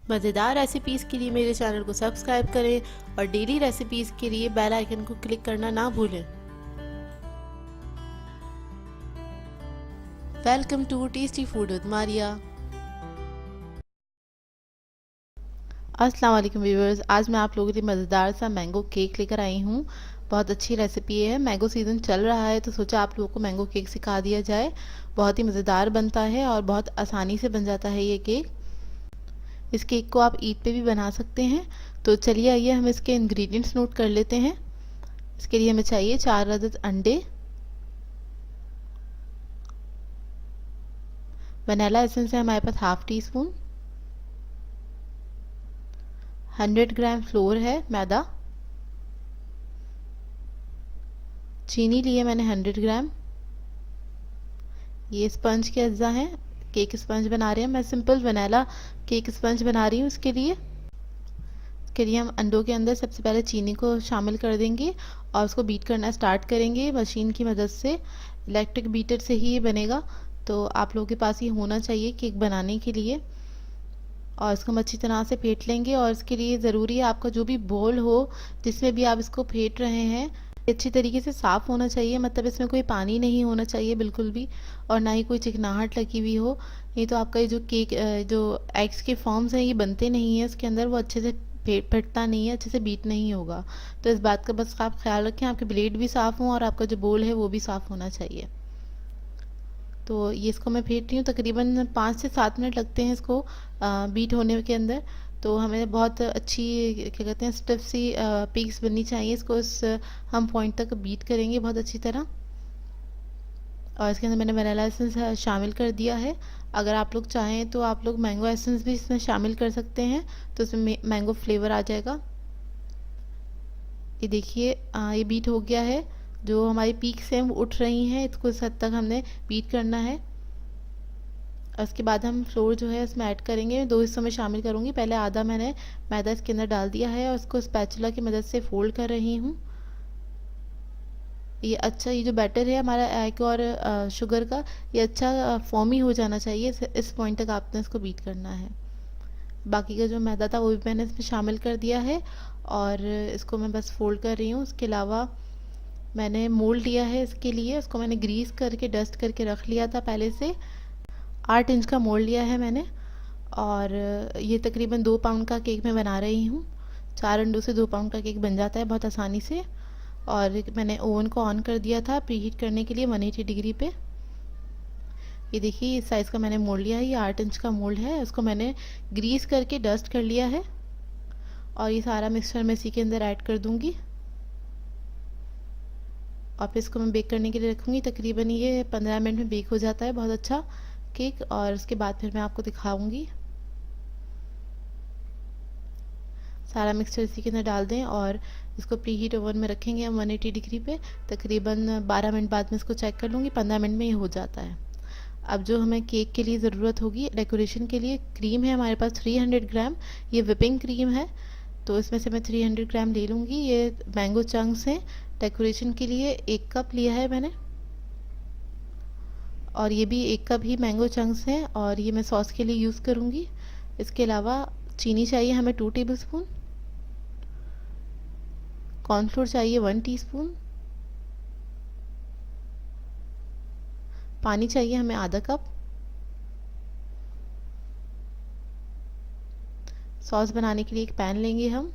मज़ेदार रेसिपीज़ के लिए मेरे चैनल को सब्सक्राइब करें और डेली रेसिपीज़ के लिए बेल आइकन को क्लिक करना ना भूलें। Welcome to tasty food with Maria. अस्सलाम वालेकुम व्यूअर्स, आज मैं आप लोगों के लिए मज़ेदार सा मैंगो केक लेकर आई हूँ। बहुत अच्छी रेसिपी है। मैंगो सीज़न चल रहा है तो सोचा आप लोगों को मैंगो केक सिखा दिया जाए। बहुत ही मज़ेदार बनता है और बहुत आसानी से बन जाता है ये केक। इस केक को आप ईद पे भी बना सकते हैं। तो चलिए आइए हम इसके इंग्रेडिएंट्स नोट कर लेते हैं। इसके लिए हमें चाहिए 4 अदद अंडे, वनीला एसेंस है हमारे पास half teaspoon, 100 gram flour है मैदा, चीनी लिए मैंने 100 ग्राम, ये स्पंज के अज्जा हैं। केक स्पंज बना रहे हैं, मैं सिंपल वनीला केक स्पंज बना रही हूँ। इसके लिए हम अंडों के अंदर सबसे पहले चीनी को शामिल कर देंगे और उसको बीट करना स्टार्ट करेंगे मशीन की मदद से। इलेक्ट्रिक बीटर से ही ये बनेगा, तो आप लोगों के पास ये होना चाहिए केक बनाने के लिए। और इसको हम अच्छी तरह से फेंट लेंगे और इसके लिए ज़रूरी है आपका जो भी बोल हो जिसमें भी आप इसको फेंट रहे हैं अच्छी तरीके से साफ़ होना चाहिए। मतलब इसमें कोई पानी नहीं होना चाहिए बिल्कुल भी, और ना ही कोई चिकनाहट लगी हुई हो। नहीं तो आपका ये जो केक जो एग्स के फॉर्म्स हैं ये बनते नहीं हैं इसके अंदर, वो अच्छे से फटता नहीं है, अच्छे से बीट नहीं होगा। तो इस बात का बस आप ख्याल रखें, आपके ब्लेड भी साफ़ हों और आपका जो बोल है वो भी साफ़ होना चाहिए। तो ये इसको मैं फेंट रही हूँ। तकरीबन 5 से 7 मिनट लगते हैं इसको बीट होने के अंदर। तो हमें बहुत अच्छी क्या कहते हैं स्टिफ सी पीक्स बननी चाहिए। इसको इस हम पॉइंट तक बीट करेंगे बहुत अच्छी तरह। और इसके अंदर मैंने वनीला एसेंस शामिल कर दिया है। अगर आप लोग चाहें तो आप लोग मैंगो एसेंस भी इसमें शामिल कर सकते हैं, तो इसमें मैंगो फ्लेवर आ जाएगा। ये देखिए ये बीट हो गया है। जो हमारी पीक्स हैं वो उठ रही हैं, इसको इस हद तक हमने बीट करना है। और उसके बाद हम फ्लोर जो है इसमें ऐड करेंगे। 2 हिस्सों में शामिल करूँगी। पहले आधा मैंने मैदा इसके अंदर डाल दिया है और इसको स्पैचुला की मदद से फोल्ड कर रही हूँ। ये अच्छा, ये जो बैटर है हमारा एग और शुगर का, ये अच्छा फॉर्मी हो जाना चाहिए। इस पॉइंट तक आपने इसको बीट करना है। बाकी का जो मैदा था वो भी मैंने इसमें शामिल कर दिया है और इसको मैं बस फोल्ड कर रही हूँ। उसके अलावा मैंने मोल्ड लिया है इसके लिए, उसको मैंने ग्रीस करके डस्ट करके रख लिया था पहले से। 8 इंच का मोल्ड लिया है मैंने और ये तकरीबन 2 पाउंड का केक मैं बना रही हूँ। 4 अंडों से 2 पाउंड का केक बन जाता है बहुत आसानी से। और मैंने ओवन को ऑन कर दिया था प्रीहीट करने के लिए 180 डिग्री पे। ये देखिए इस साइज़ का मैंने मोल्ड लिया है, ये 8 इंच का मोल्ड है। उसको मैंने ग्रीस करके डस्ट कर लिया है और ये सारा मिक्सचर मैं इसी के अंदर ऐड कर दूँगी और फिर इसको मैं बेक करने के लिए रखूँगी। तकरीबन ये 15 मिनट में बेक हो जाता है बहुत अच्छा केक। और उसके बाद फिर मैं आपको दिखाऊंगी। सारा मिक्सचर इसी के अंदर डाल दें और इसको प्री हीट ओवन में रखेंगे हम 180 डिग्री पे। तकरीबन 12 मिनट बाद में इसको चेक कर लूँगी। 15 मिनट में ये हो जाता है। अब जो हमें केक के लिए ज़रूरत होगी डेकोरेशन के लिए, क्रीम है हमारे पास 300 ग्राम। ये विपिंग क्रीम है, तो इसमें से मैं 300 ग्राम ले लूँगी। ये मैंगो चंक्स हैं। डेकोरेशन के लिए 1 कप लिया है मैंने और ये भी 1 कप ही मैंगो चंक्स हैं और ये मैं सॉस के लिए यूज़ करूँगी। इसके अलावा चीनी चाहिए हमें 2 टेबलस्पून, कॉर्नफ्लोर चाहिए 1 टीस्पून, पानी चाहिए हमें आधा कप। सॉस बनाने के लिए एक पैन लेंगे हम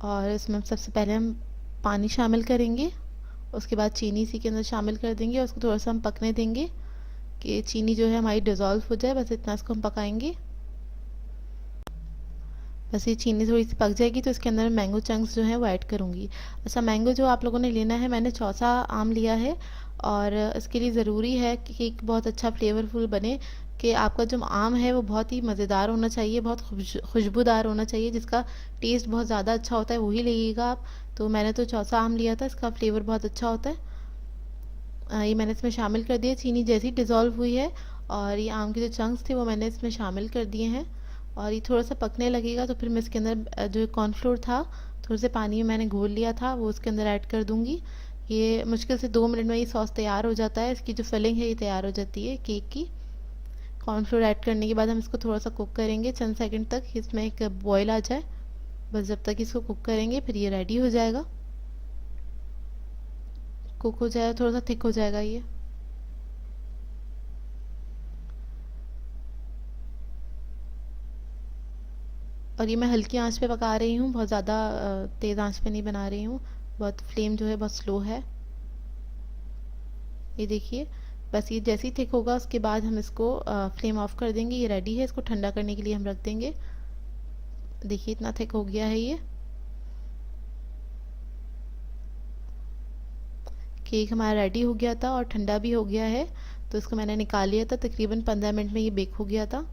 और इसमें सबसे पहले हम पानी शामिल करेंगे। उसके बाद चीनी इसी के अंदर शामिल कर देंगे और उसको थोड़ा सा हम पकने देंगे कि चीनी जो है हमारी डिज़ोल्व हो जाए। बस इतना इसको हम पकाएंगे। बस ये चीनी थोड़ी सी पक जाएगी तो इसके अंदर मैंगो चंक्स जो हैं वो ऐड करूँगी। अच्छा, मैंगो जो आप लोगों ने लेना है, मैंने चौसा आम लिया है और इसके लिए ज़रूरी है कि केक बहुत अच्छा फ्लेवरफुल बने कि आपका जो आम है वो बहुत ही मज़ेदार होना चाहिए, बहुत खुशबूदार होना चाहिए, जिसका टेस्ट बहुत ज़्यादा अच्छा होता है वही लीजिएगा आप। तो मैंने तो चौसा आम लिया था, इसका फ्लेवर बहुत अच्छा होता है। ये मैंने इसमें शामिल कर दिया। चीनी जैसी डिज़ोल्व हुई है और ये आम के जो चंक्स थे वो मैंने इसमें शामिल कर दिए हैं और ये थोड़ा सा पकने लगेगा तो फिर मैं इसके अंदर जो कॉर्नफ्लोर था थोड़े से पानी में मैंने घोल लिया था वो उसके अंदर ऐड कर दूँगी। ये मुश्किल से 2 मिनट में ये सॉस तैयार हो जाता है। इसकी जो फिलिंग है ये तैयार हो जाती है केक की। कॉर्नफ्लोर ऐड करने के बाद हम इसको थोड़ा सा कुक करेंगे चंद सेकंड तक, इसमें एक बॉईल आ जाए। बस जब तक इसको कुक करेंगे फिर ये रेडी हो जाएगा। कुक हो जाएगा, थोड़ा सा थिक हो जाएगा ये। और ये मैं हल्की आंच पे पका रही हूँ, बहुत ज़्यादा तेज़ आंच पे नहीं बना रही हूँ। बहुत फ्लेम जो है बहुत स्लो है। ये देखिए, बस ये जैसे ही थिक होगा उसके बाद हम इसको फ्लेम ऑफ कर देंगे। ये रेडी है, इसको ठंडा करने के लिए हम रख देंगे। देखिए इतना थिक हो गया है ये। केक हमारा रेडी हो गया था और ठंडा भी हो गया है, तो इसको मैंने निकाल लिया था। तकरीबन 15 मिनट में ये बेक हो गया था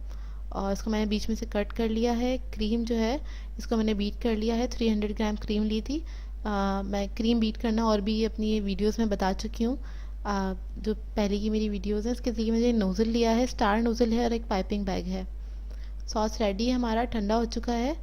और इसको मैंने बीच में से कट कर लिया है। क्रीम जो है इसको मैंने बीट कर लिया है, 300 ग्राम क्रीम ली थी। मैं क्रीम बीट करना और भी अपनी वीडियोस में बता चुकी हूँ। जो पहले की मेरी वीडियोस हैं इसके लिए मुझे नोज़ल लिया है, स्टार नोज़ल है और एक पाइपिंग बैग है। सॉस रेडी है हमारा, ठंडा हो चुका है।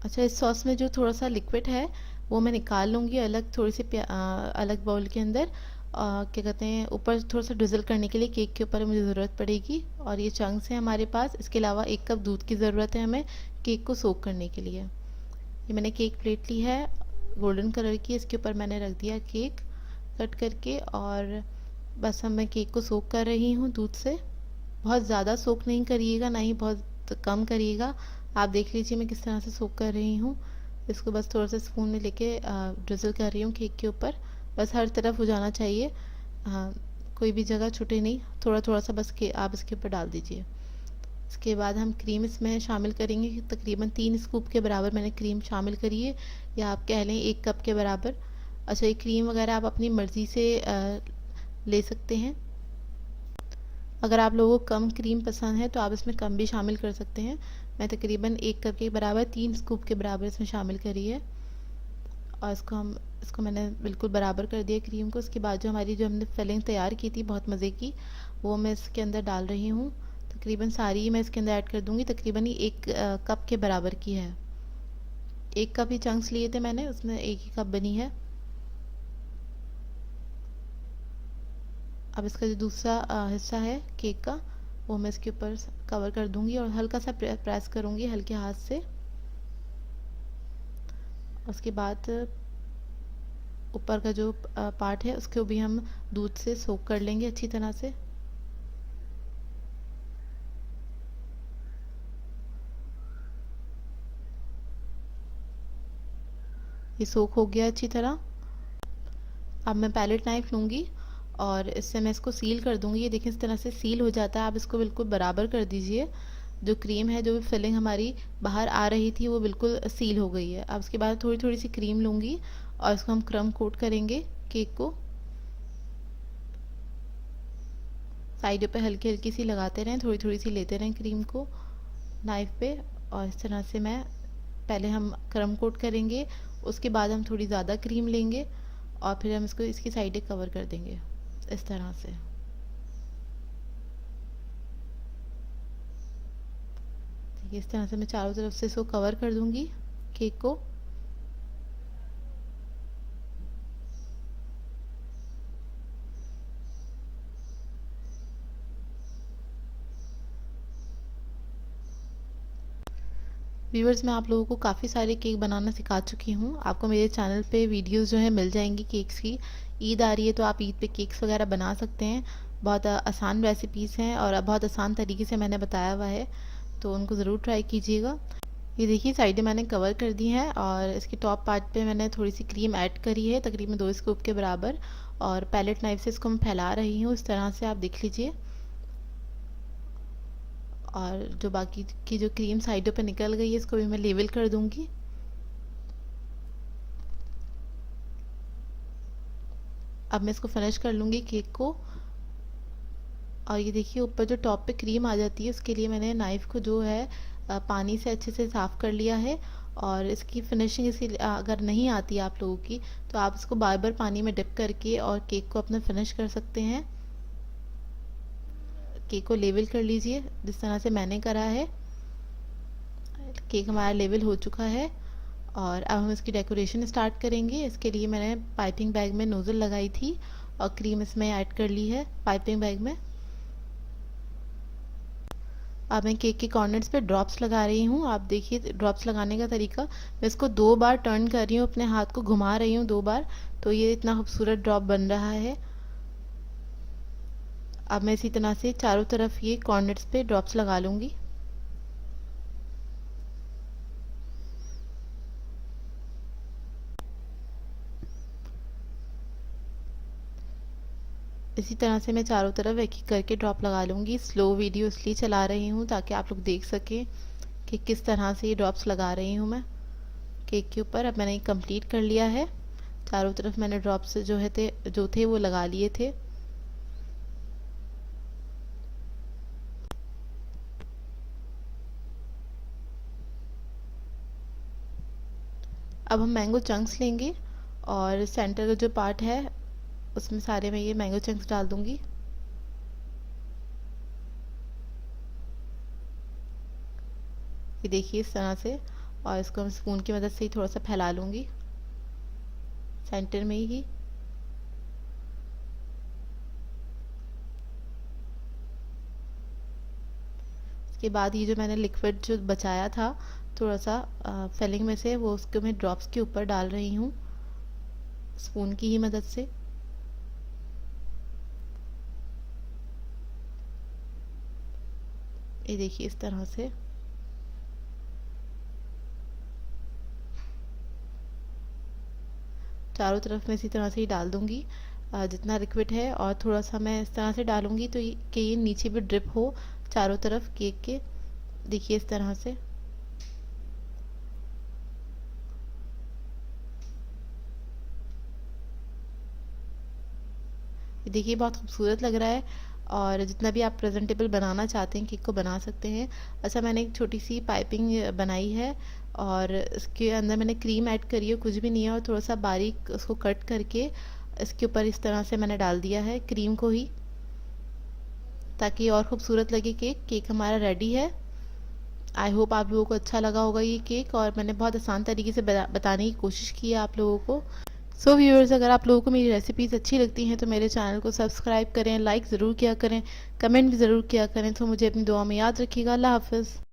अच्छा, इस सॉस में जो थोड़ा सा लिक्विड है वो मैं निकाल लूँगी अलग, थोड़ी सी अलग बाउल के अंदर। क्या कहते हैं, ऊपर थोड़ा सा ड्रिजल करने के लिए केक के ऊपर मुझे ज़रूरत पड़ेगी। और ये चंक्स हैं हमारे पास। इसके अलावा 1 कप दूध की ज़रूरत है हमें केक को सोक करने के लिए। ये मैंने केक प्लेट ली है गोल्डन कलर की, इसके ऊपर मैंने रख दिया केक कट करके। और बस अब मैं केक को सोक कर रही हूँ दूध से। बहुत ज़्यादा सोक नहीं करिएगा, ना ही बहुत कम करिएगा। आप देख लीजिए मैं किस तरह से सोक कर रही हूँ। इसको बस थोड़ा सा स्पून में लेके ड्रिजल कर रही हूँ केक के ऊपर। बस हर तरफ हो जाना चाहिए, कोई भी जगह छूटे नहीं। थोड़ा थोड़ा सा बस के आप इसके ऊपर डाल दीजिए। इसके बाद हम क्रीम इसमें शामिल करेंगे। तकरीबन 3 स्कूप के बराबर मैंने क्रीम शामिल करी है, या आप कह लें 1 कप के बराबर। अच्छा, ये क्रीम वगैरह आप अपनी मर्ज़ी से ले सकते हैं। अगर आप लोगों को कम क्रीम पसंद है तो आप इसमें कम भी शामिल कर सकते हैं। मैं तकरीबन 1 कप के बराबर 3 स्कूप के बराबर इसमें शामिल करी है। और इसको मैंने बिल्कुल बराबर कर दिया क्रीम को। उसके बाद जो हमने फिलिंग तैयार की थी बहुत मज़े की, वो मैं इसके अंदर डाल रही हूँ। तकरीबन सारी मैं इसके अंदर ऐड कर दूँगी। तकरीबन ही 1 कप के बराबर की है। 1 कप ही चंक्स लिए थे मैंने, उसमें 1 ही कप बनी है। अब इसका जो दूसरा हिस्सा है केक का, वो मैं इसके ऊपर कवर कर दूंगी और हल्का सा प्रेस करूंगी हल्के हाथ से। उसके बाद ऊपर का जो पार्ट है उसको भी हम दूध से सोक कर लेंगे अच्छी तरह से। ये सोक हो गया अच्छी तरह। अब मैं पैलेट नाइफ लूँगी और इससे मैं इसको सील कर दूंगी। ये देखिए इस तरह से सील हो जाता है। आप इसको बिल्कुल बराबर कर दीजिए। जो क्रीम है, जो भी फिलिंग हमारी बाहर आ रही थी, वो बिल्कुल सील हो गई है। अब उसके बाद थोड़ी थोड़ी सी क्रीम लूँगी और इसको हम क्रम कोट करेंगे केक को। साइडों पे हल्की हल्की सी लगाते रहें, थोड़ी थोड़ी सी लेते रहें क्रीम को नाइफ पे। और इस तरह से मैं पहले हम क्रम कोट करेंगे, उसके बाद हम थोड़ी ज़्यादा क्रीम लेंगे और फिर हम इसको इसकी साइडें कवर कर देंगे इस तरह से। देखिए इस तरह से मैं चारों तरफ से इसको कवर कर दूंगी केक को। व्यूअर्स, मैं आप लोगों को काफ़ी सारे केक बनाना सिखा चुकी हूँ। आपको मेरे चैनल पे वीडियोस जो है मिल जाएंगी केक्स की। ईद आ रही है तो आप ईद पे केक्स वगैरह बना सकते हैं। बहुत आसान रेसिपीज़ हैं और बहुत आसान तरीके से मैंने बताया हुआ है, तो उनको ज़रूर ट्राई कीजिएगा। ये देखिए साइडें मैंने कवर कर दी हैं और इसके टॉप पार्ट पे मैंने थोड़ी सी क्रीम ऐड करी है, तकरीबन 2 स्कूप के बराबर। और पैलेट नाइफ से इसको मैं फैला रही हूँ इस तरह से, आप देख लीजिए। और जो बाकी की जो क्रीम साइडों पे निकल गई है, इसको भी मैं लेवल कर दूंगी। अब मैं इसको फिनिश कर लूँगी केक को। और ये देखिए ऊपर जो टॉप पे क्रीम आ जाती है, उसके लिए मैंने नाइफ़ को जो है पानी से अच्छे से साफ़ कर लिया है। और इसकी फिनिशिंग इसकी अगर नहीं आती आप लोगों की, तो आप इसको बार बार पानी में डिप करके और केक को अपना फिनिश कर सकते हैं। केक को लेवल कर लीजिए जिस तरह से मैंने करा है। केक हमारा लेवल हो चुका है और अब हम इसकी डेकोरेशन स्टार्ट करेंगे। इसके लिए मैंने पाइपिंग बैग में नोज़ल लगाई थी और क्रीम इसमें ऐड कर ली है पाइपिंग बैग में। अब मैं केक के कॉर्नर्स पे ड्रॉप्स लगा रही हूँ। आप देखिए ड्रॉप्स लगाने का तरीका, मैं इसको 2 बार टर्न कर रही हूँ, अपने हाथ को घुमा रही हूँ 2 बार, तो ये इतना खूबसूरत ड्रॉप बन रहा है। अब मैं इसी तरह से चारों तरफ ये कॉर्नर्स पे ड्रॉप्स लगा लूँगी। इसी तरह से मैं चारों तरफ एक एक करके ड्रॉप लगा लूँगी। स्लो वीडियो इसलिए चला रही हूँ ताकि आप लोग देख सकें कि किस तरह से ये ड्रॉप्स लगा रही हूँ मैं केक के ऊपर। अब मैंने ये कंप्लीट कर लिया है। चारों तरफ मैंने ड्रॉप्स जो थे वो लगा लिए थे। अब हम मैंगो चंक्स लेंगे और सेंटर का जो पार्ट है उसमें सारे मैं ये मैंगो चंक्स डाल दूंगी। ये देखिए इस तरह से, और इसको हम स्पून की मदद से ही थोड़ा सा फैला लूंगी सेंटर में ही। इसके बाद ये जो मैंने लिक्विड जो बचाया था थोड़ा सा फिलिंग में से, वो उसको मैं ड्रॉप्स के ऊपर डाल रही हूँ स्पून की ही मदद से। ये देखिए इस तरह से। चारों तरफ मैं इसी तरह से ही डाल दूंगी जितना लिक्विड है, और थोड़ा सा मैं इस तरह से डालूंगी तो कि ये नीचे भी ड्रिप हो चारों तरफ केक के। देखिए इस तरह से। ये देखिए बहुत खूबसूरत लग रहा है, और जितना भी आप प्रेजेंटेबल बनाना चाहते हैं केक को बना सकते हैं। अच्छा, मैंने एक छोटी सी पाइपिंग बनाई है और इसके अंदर मैंने क्रीम ऐड करी है, कुछ भी नहीं है, और थोड़ा सा बारीक उसको कट करके इसके ऊपर इस तरह से मैंने डाल दिया है क्रीम को ही, ताकि और खूबसूरत लगे केक। केक हमारा रेडी है। आई होप आप लोगों को अच्छा लगा होगा ये केक, और मैंने बहुत आसान तरीके से बताने की कोशिश की है आप लोगों को। सो व्यूअर्स, अगर आप लोगों को मेरी रेसिपीज़ अच्छी लगती हैं तो मेरे चैनल को सब्सक्राइब करें, लाइक ज़रूर किया करें, कमेंट भी ज़रूर किया करें। तो मुझे अपनी दुआ में याद रखिएगा। अल्लाह हाफ़िज़।